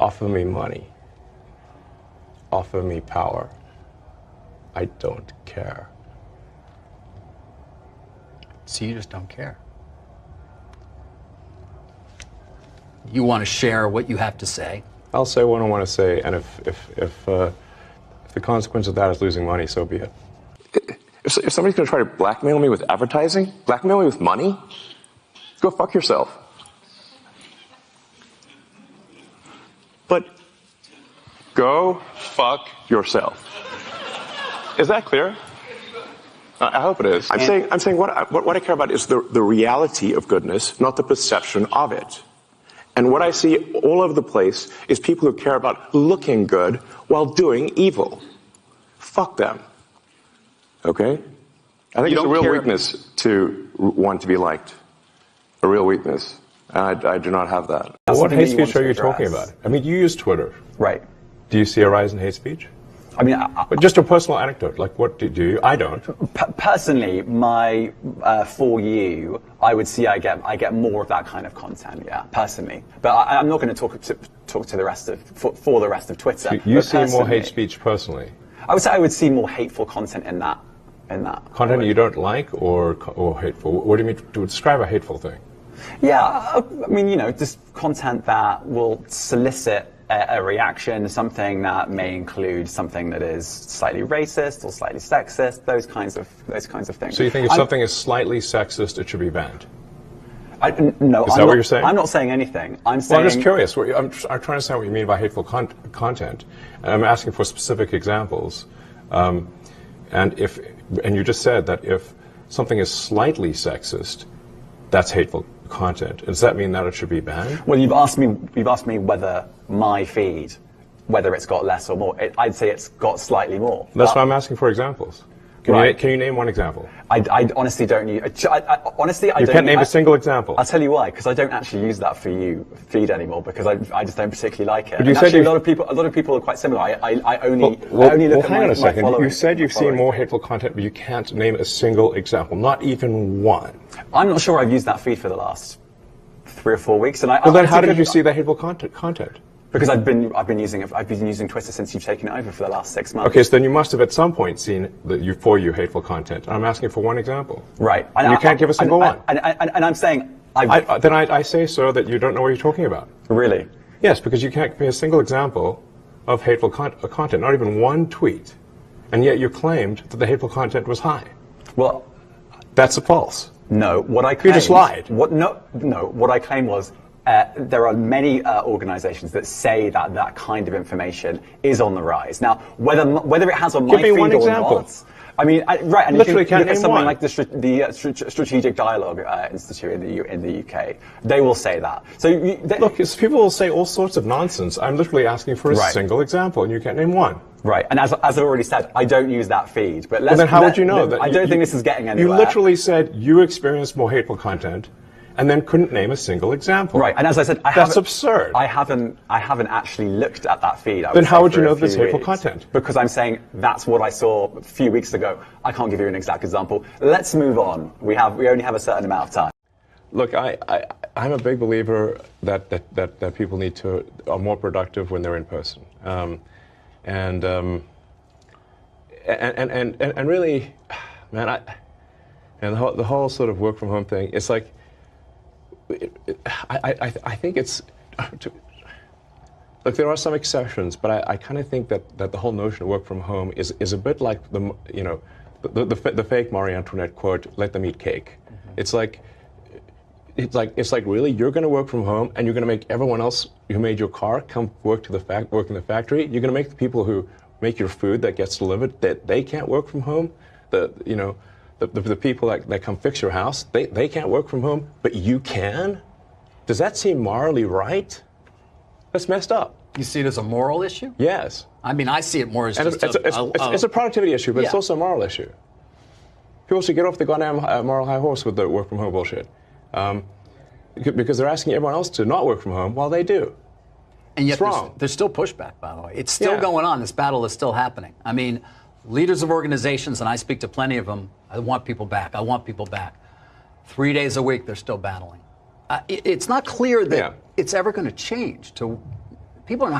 Offer me money. Offer me power. I don't care. So you just don't care. You want to share what you have to say. I'll say what I want to say, and if the consequence of that is losing money, so be it. If somebody's going to try to blackmail me with advertising, blackmail me with money, go fuck yourself. But go fuck yourself. Is that clear? I hope it is. I'm saying what I care about is the reality of goodness, not the perception of it. And what I see all over the place is people who care about looking good while doing evil. Fuck them. Okay? I think it's a real weakness to want to be liked. A real weakness. And I do not have that. What hate speech are you talking about? I mean, you use Twitter. Right. Do you see a rise in hate speech? I mean, but just a personal anecdote. Like, what do you? I don't. Personally, for you, I would see I get more of that kind of content. Yeah, personally. But I'm not going to talk to the rest of for the rest of Twitter. So you see more hate speech personally? I would say I would see more hateful content in that. Content you don't like or hateful? What do you mean to describe a hateful thing? Yeah, I mean, just content that will solicit a reaction, something that may include something that is slightly racist or slightly sexist, those kinds of things. So you think if something is slightly sexist, it should be banned? No, is that what you're saying? I'm not saying anything. I'm just curious. I'm trying to understand what you mean by hateful content. And I'm asking for specific examples. And you just said that if something is slightly sexist, that's hateful content. Does that mean that it should be banned? Well, you've asked me whether my feed, whether it's got less or more. I'd say it's got slightly more. That's why I'm asking for examples. Can you name one example? I honestly don't use. Honestly, I don't. You can't name a single example. I'll tell you why. Because I don't actually use that for you feed anymore. Because I just don't particularly like it. But you said a lot of people are quite similar. I only look at hang on a second. My you said you've seen more hateful content, but you can't name a single example. Not even one. I'm not sure I've used that feed for the last 3 or 4 weeks. And then how did you see that hateful content? Because I've been using Twitter since you've taken it over for the last 6 months. Okay, so then you must have at some point seen for you hateful content. I'm asking for one example. Right. And you can't give a single one. And I'm saying then I say, sir, that you don't know what you're talking about. Really? Yes, because you can't give me a single example of hateful content, not even one tweet, and yet you claimed that the hateful content was high. Well, that's false. No, what I claimed... You just lied. What I claimed was there are many organizations that say that kind of information is on the rise. Now, whether it has on my feed or not... I mean, right, and literally if you look at something one. like the Strategic Dialogue Institute in the UK, they will say that. So look, people will say all sorts of nonsense. I'm literally asking for a single example, and you can't name one. Right, and as I already said, I don't use that feed. But then how would you know that? I don't think this is getting anywhere. You literally said you experienced more hateful content, and then couldn't name a single example. Right, and as I said, that's absurd. I haven't actually looked at that feed. Then how would you know there's hateful content? Because I'm saying that's what I saw a few weeks ago. I can't give you an exact example. Let's move on. We only have a certain amount of time. Look, I'm a big believer that people are more productive when they're in person, and really, man, the whole sort of work from home thing. It's like. I think it's look. There are some exceptions, but I kind of think that the whole notion of work from home is a bit like the fake Marie Antoinette quote: "Let them eat cake." Mm-hmm. It's like really you're going to work from home and you're going to make everyone else who made your car come work in the factory. You're going to make the people who make your food that gets delivered that they can't work from home. The people that come fix your house, they can't work from home, but you can? Does that seem morally right? That's messed up. You see it as a moral issue? Yes. I mean, I see it more as it's a productivity issue, but it's also a moral issue. People should get off the goddamn moral high horse with the work from home bullshit. Because they're asking everyone else to not work from home while they do. And yet there's still pushback, by the way. It's still going on. This battle is still happening. I mean, leaders of organizations, and I speak to plenty of them, I want people back. I want people back. 3 days a week, they're still battling. It's not clear that it's ever going to change. People are not